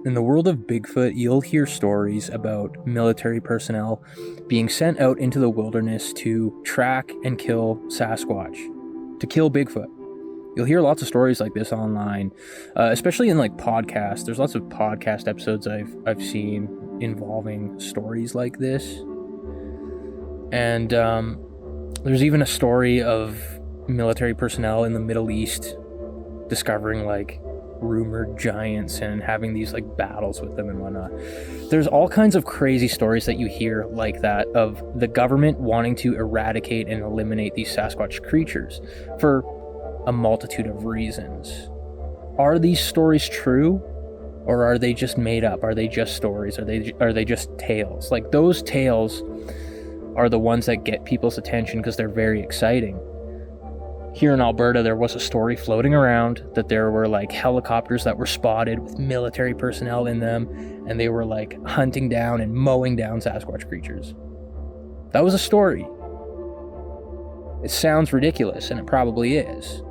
In the world of Bigfoot, you'll hear stories about military personnel being sent out into the wilderness to track and kill Sasquatch, to kill Bigfoot. You'll hear lots of stories like this online, especially in like podcasts. There's lots of podcast episodes I've seen involving stories like this. And there's even a story of military personnel in the Middle East discovering like rumored giants and having these like battles with them and whatnot. There's all kinds of crazy stories that you hear like that of the government wanting to eradicate and eliminate these Sasquatch creatures for a multitude of reasons. Are these stories true, or are they just made up? Are they just stories? Are they just tales? Like, those tales are the ones that get people's attention because they're very exciting. Here in Alberta, there was a story floating around that there were like helicopters that were spotted with military personnel in them, and they were like hunting down and mowing down Sasquatch creatures. That was a story. It sounds ridiculous, and it probably is.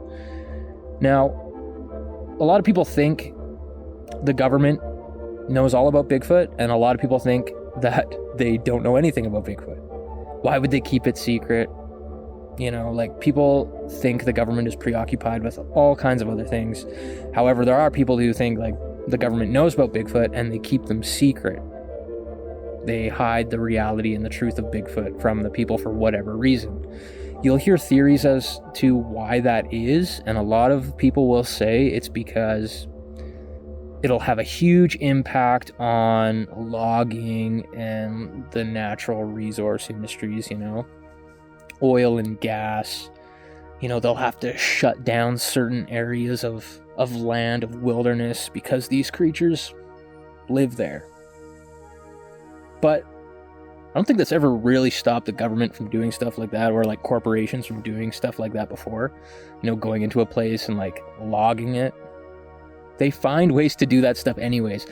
Now, a lot of people think the government knows all about Bigfoot, and a lot of people think that they don't know anything about Bigfoot. Why would they keep it secret? You know, like, people think the government is preoccupied with all kinds of other things. However, there are people who think like the government knows about Bigfoot and they keep them secret. They hide the reality and the truth of Bigfoot from the people for whatever reason. You'll hear theories as to why that is, and a lot of people will say it's because it'll have a huge impact on logging and the natural resource industries, you know, oil and gas. You know, they'll have to shut down certain areas of land, of wilderness, because these creatures live there. But I don't think that's ever really stopped the government from doing stuff like that, or like corporations from doing stuff like that before. You know, going into a place and like logging it. They find ways to do that stuff anyways.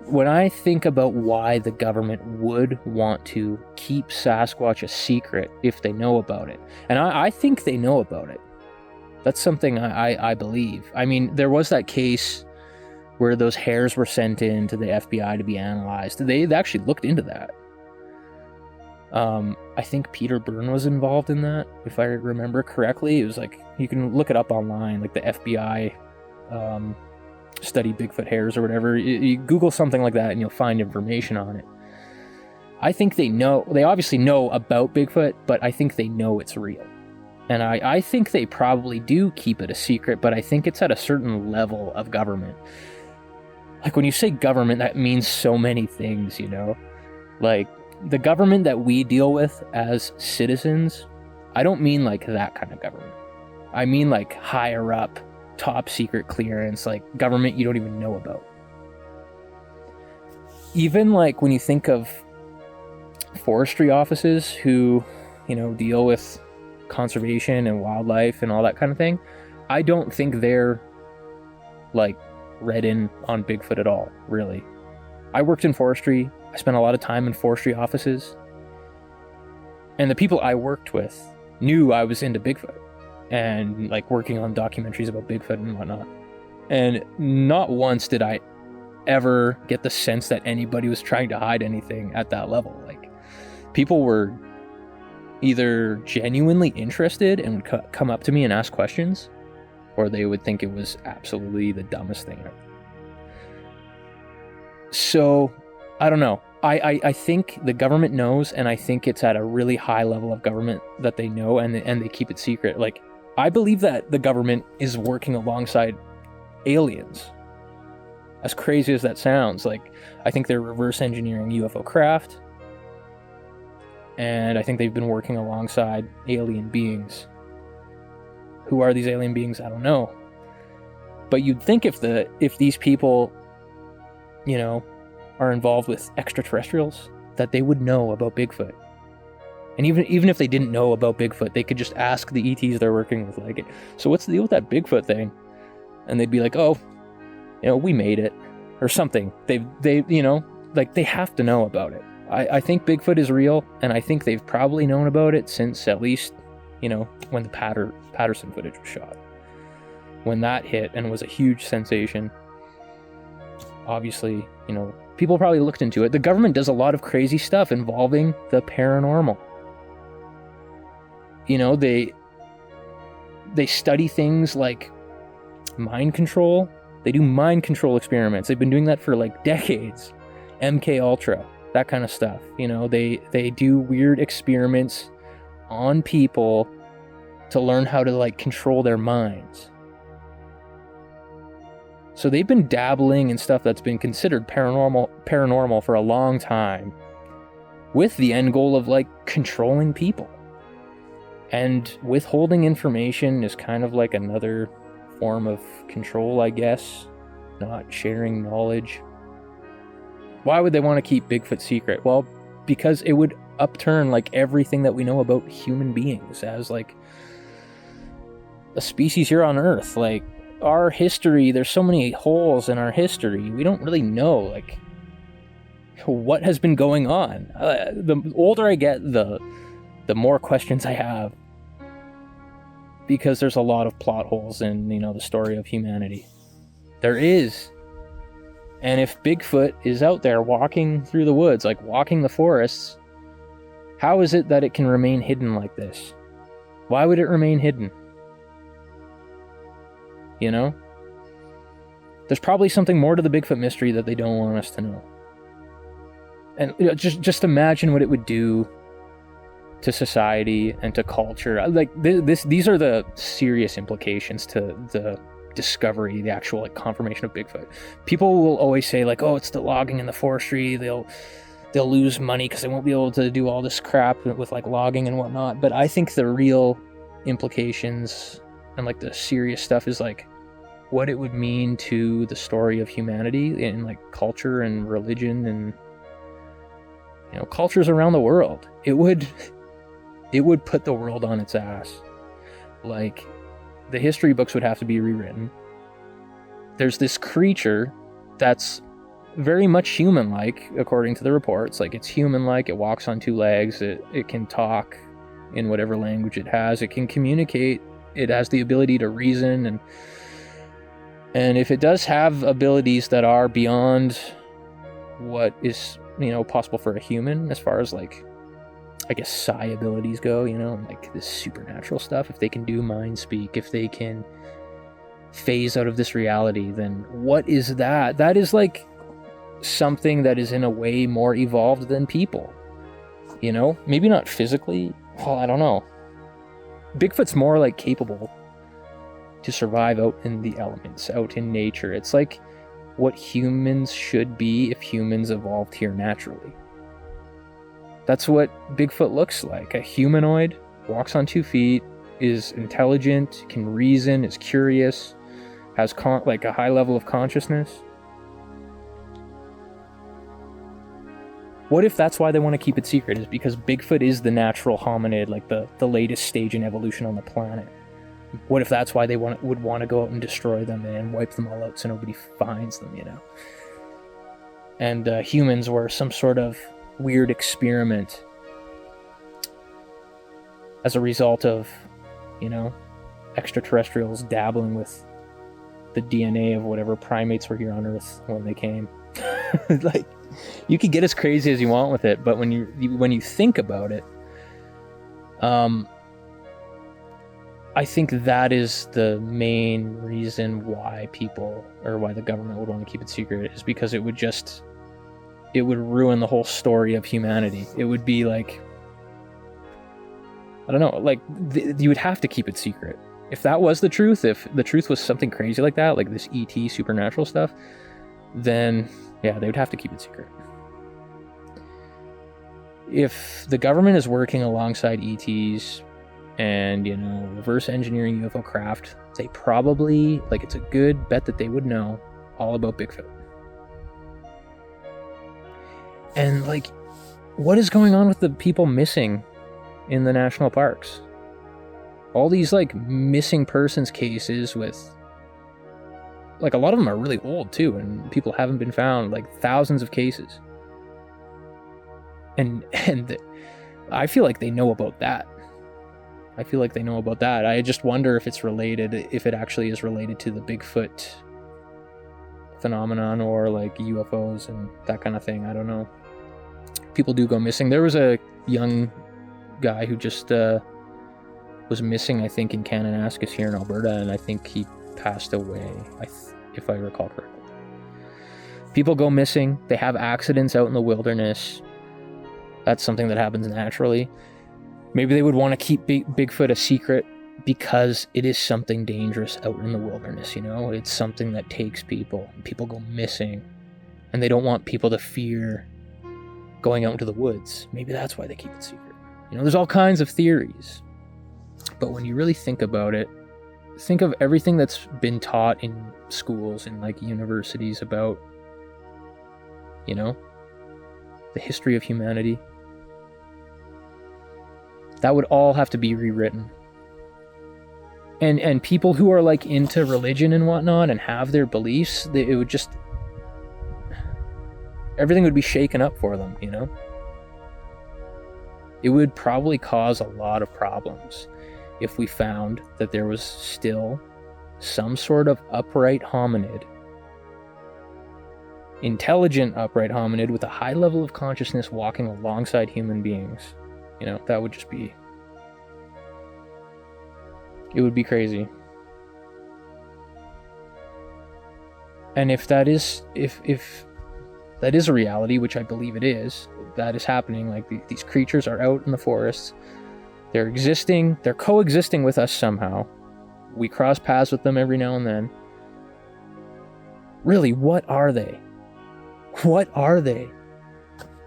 When I think about why the government would want to keep Sasquatch a secret if they know about it, and I think they know about it. That's something I believe. I mean, there was that case where those hairs were sent in to the FBI to be analyzed. They actually looked into that. I think Peter Byrne was involved in that, if I remember correctly. It was like, you can look it up online, like the FBI study Bigfoot hairs or whatever. You Google something like that and you'll find information on it. I think they obviously know about Bigfoot, but I think they know it's real. And I think they probably do keep it a secret, but I think it's at a certain level of government. Like, when you say government, that means so many things, you know? Like, the government that we deal with as citizens, I don't mean like that kind of government. I mean like higher up, top secret clearance, like government you don't even know about. Even like when you think of forestry offices who, you know, deal with conservation and wildlife and all that kind of thing, I don't think they're like read in on Bigfoot at all, really. I worked in forestry. I spent a lot of time in forestry offices, and the people I worked with knew I was into Bigfoot and like working on documentaries about Bigfoot and whatnot. And not once did I ever get the sense that anybody was trying to hide anything at that level. Like, people were either genuinely interested and would come up to me and ask questions, or they would think it was absolutely the dumbest thing ever. So, I don't know. I think the government knows, and I think it's at a really high level of government that they know, and they keep it secret. Like, I believe that the government is working alongside aliens. As crazy as that sounds, like, I think they're reverse engineering UFO craft, and I think they've been working alongside alien beings. Who are these alien beings? I don't know. But you'd think if these people, you know, are involved with extraterrestrials, that they would know about Bigfoot. And even if they didn't know about Bigfoot, they could just ask the ETs they're working with, like, so what's the deal with that Bigfoot thing? And they'd be like, oh, you know, we made it, or something. They you know, like, they have to know about it. I think Bigfoot is real, and I think they've probably known about it since at least, you know, when the Patterson footage was shot. When that hit and was a huge sensation. obviously, people probably looked into it. The government does a lot of crazy stuff involving the paranormal. They study things like mind control. They do mind control experiments. They've been doing that for like decades. MK Ultra, that kind of stuff. They do weird experiments on people to learn how to like control their minds. So they've been dabbling in stuff that's been considered paranormal for a long time, with the end goal of like controlling people. And withholding information is kind of like another form of control, I guess. Not sharing knowledge. Why would they want to keep Bigfoot secret? Well, because it would upturn like everything that we know about human beings as like a species here on Earth. Like our history, there's so many holes in our history. We don't really know like what has been going on. The older I get, the more questions I have, because there's a lot of plot holes in the story of humanity. There is. And if Bigfoot is out there walking through the woods, like walking the forests, how is it that it can remain hidden like this? Why would it remain hidden? There's probably something more to the Bigfoot mystery that they don't want us to know. And just imagine what it would do to society and to culture. Like these are the serious implications to the discovery, the actual like confirmation of Bigfoot. People will always say like, oh, it's the logging and the forestry. They'll lose money because they won't be able to do all this crap with like logging and whatnot. But I think the real implications and like the serious stuff is like what it would mean to the story of humanity in like culture and religion and cultures around the world. It would put the world on its ass. Like the history books would have to be rewritten. There's this creature that's very much human-like, according to the reports. Like it's human-like, it walks on two legs, it can talk in whatever language it has, it can communicate, it has the ability to reason, and if it does have abilities that are beyond what is possible for a human, as far as like I guess psi abilities go, and like this supernatural stuff, if they can do mind speak, if they can phase out of this reality, then what is that? That is like something that is in a way more evolved than people. Maybe not physically. Well, I don't know. Bigfoot's more like capable to survive out in the elements, out in nature. It's like what humans should be if humans evolved here naturally. That's what Bigfoot looks like. A humanoid, walks on 2 feet, is intelligent, can reason, is curious, has like a high level of consciousness. What if that's why they want to keep it secret, is because Bigfoot is the natural hominid, like the latest stage in evolution on the planet? What if that's why they would want to go out and destroy them and wipe them all out so nobody finds them, And humans were some sort of weird experiment as a result of, extraterrestrials dabbling with the DNA of whatever primates were here on Earth when they came. Like, you could get as crazy as you want with it, but when you think about it, I think that is the main reason why why the government would want to keep it secret, is because it would ruin the whole story of humanity. It would be like, I don't know, like you would have to keep it secret. If that was the truth, if the truth was something crazy like that, like this ET supernatural stuff, then yeah, they would have to keep it secret. If the government is working alongside ETs and, reverse engineering UFO craft, they probably, like, it's a good bet that they would know all about Bigfoot. And, like, what is going on with the people missing in the national parks? All these, like, missing persons cases with, like, a lot of them are really old, too, and people haven't been found, like, thousands of cases. And I feel like they know about that. I just wonder if it's related, if it actually is related to the Bigfoot phenomenon, or like UFOs and that kind of thing. I don't know. People do go missing. There was a young guy who just was missing, I think, in Kananaskis here in Alberta, and I think he passed away, if I recall correctly. People go missing. They have accidents out in the wilderness. That's something that happens naturally. Maybe they would want to keep Bigfoot a secret because it is something dangerous out in the wilderness, you know? It's something that takes people. People go missing, and they don't want people to fear going out into the woods. Maybe that's why they keep it secret. You know, there's all kinds of theories. But when you really think about it, think of everything that's been taught in schools and like universities about, you know, the history of humanity. That would all have to be rewritten. And people who are like into religion and whatnot and have their beliefs, it would just, everything would be shaken up for them, you know? It would probably cause a lot of problems if we found that there was still some sort of upright hominid, intelligent upright hominid with a high level of consciousness walking alongside human beings. You know, that would just be, it would be crazy. And if that is, if that is a reality, which I believe it is, that is happening, like these creatures are out in the forests, they're existing, they're coexisting with us somehow. We cross paths with them every now and then. Really, what are they? What are they?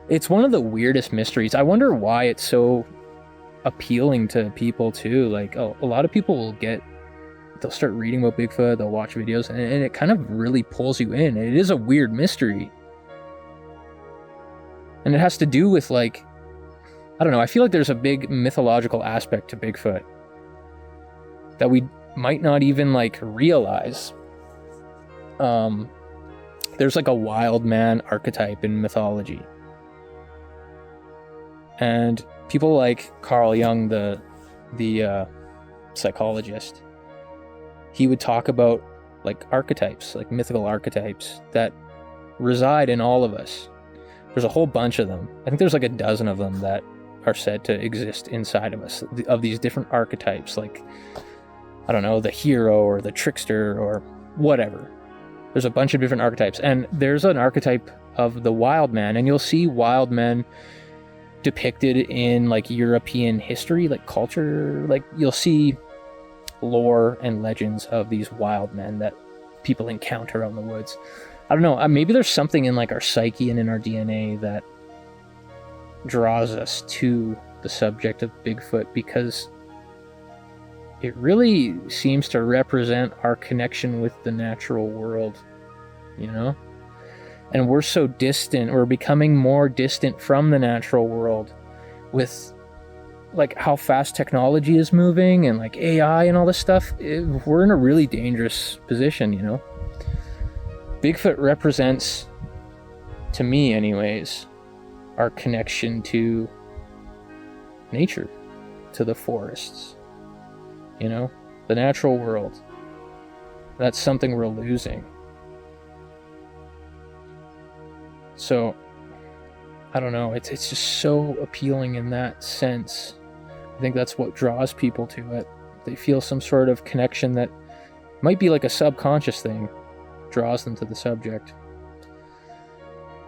It's one of the weirdest mysteries. I wonder why it's so appealing to people too. Like, a lot of people they'll start reading about Bigfoot, they'll watch videos, and it kind of really pulls you in. It is a weird mystery. And it has to do with, like, I don't know, I feel like there's a big mythological aspect to Bigfoot that we might not even, like, realize. There's, like, a wild man archetype in mythology. And people like Carl Jung, the psychologist, he would talk about, like, archetypes, like mythical archetypes that reside in all of us. There's a whole bunch of them. I think there's like a dozen of them that are said to exist inside of us, of these different archetypes, like, I don't know, the hero or the trickster or whatever. There's a bunch of different archetypes. And there's an archetype of the wild man, and you'll see wild men depicted in like European history, like culture. Like, you'll see lore and legends of these wild men that people encounter out in the woods. I don't know, maybe there's something in like our psyche and in our DNA that draws us to the subject of Bigfoot, because it really seems to represent our connection with the natural world, you know? And we're so distant, we're becoming more distant from the natural world with like how fast technology is moving and like AI and all this stuff. We're in a really dangerous position, you know? Bigfoot represents, to me anyways, our connection to nature, to the forests, you know, the natural world. That's something we're losing. So, I don't know, it's just so appealing in that sense. I think that's what draws people to it. They feel some sort of connection that might be like a subconscious thing, draws them to the subject.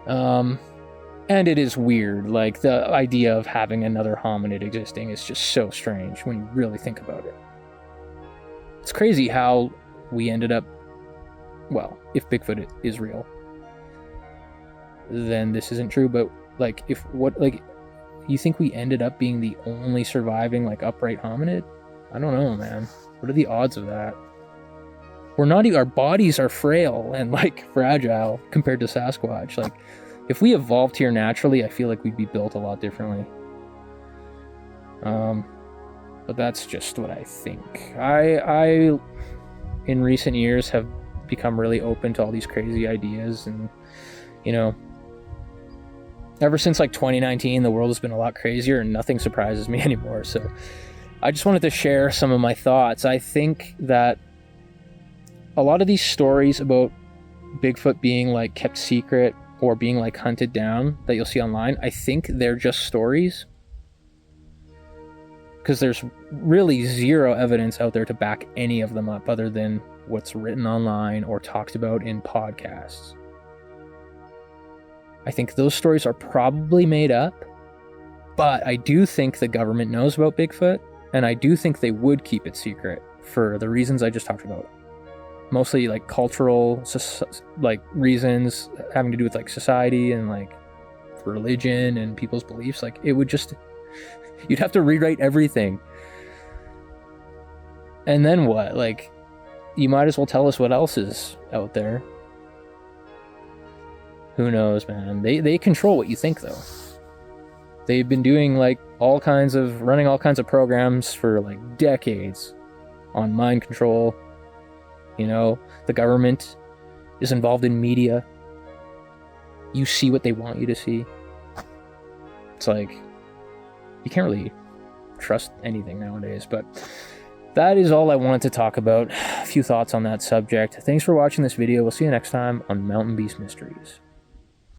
And it is weird, like the idea of having another hominid existing is just so strange when you really think about it. It's crazy how we ended up, well, if Bigfoot is real, then this isn't true, but like, you think we ended up being the only surviving like upright hominid? I don't know, man. What are the odds of that? We're not even, our bodies are frail and like fragile compared to Sasquatch. Like, if we evolved here naturally, I feel like we'd be built a lot differently. But that's just what I think. I in recent years have become really open to all these crazy ideas, and you know, ever since like 2019, the world has been a lot crazier and nothing surprises me anymore. So I just wanted to share some of my thoughts. I think that a lot of these stories about Bigfoot being like kept secret or being like hunted down that you'll see online, I think they're just stories, because there's really zero evidence out there to back any of them up other than what's written online or talked about in podcasts. I think those stories are probably made up, but I do think the government knows about Bigfoot, and I do think they would keep it secret for the reasons I just talked about. Mostly like cultural, like reasons having to do with like society and like religion and people's beliefs. Like it would just, you'd have to rewrite everything. And then what? Like, you might as well tell us what else is out there. Who knows, man? They control what you think, though. They've been doing like running all kinds of programs for like decades on mind control. You know, the government is involved in media. You see what they want you to see. It's like, you can't really trust anything nowadays, but that is all I wanted to talk about. A few thoughts on that subject. Thanks for watching this video. We'll see you next time on Mountain Beast Mysteries.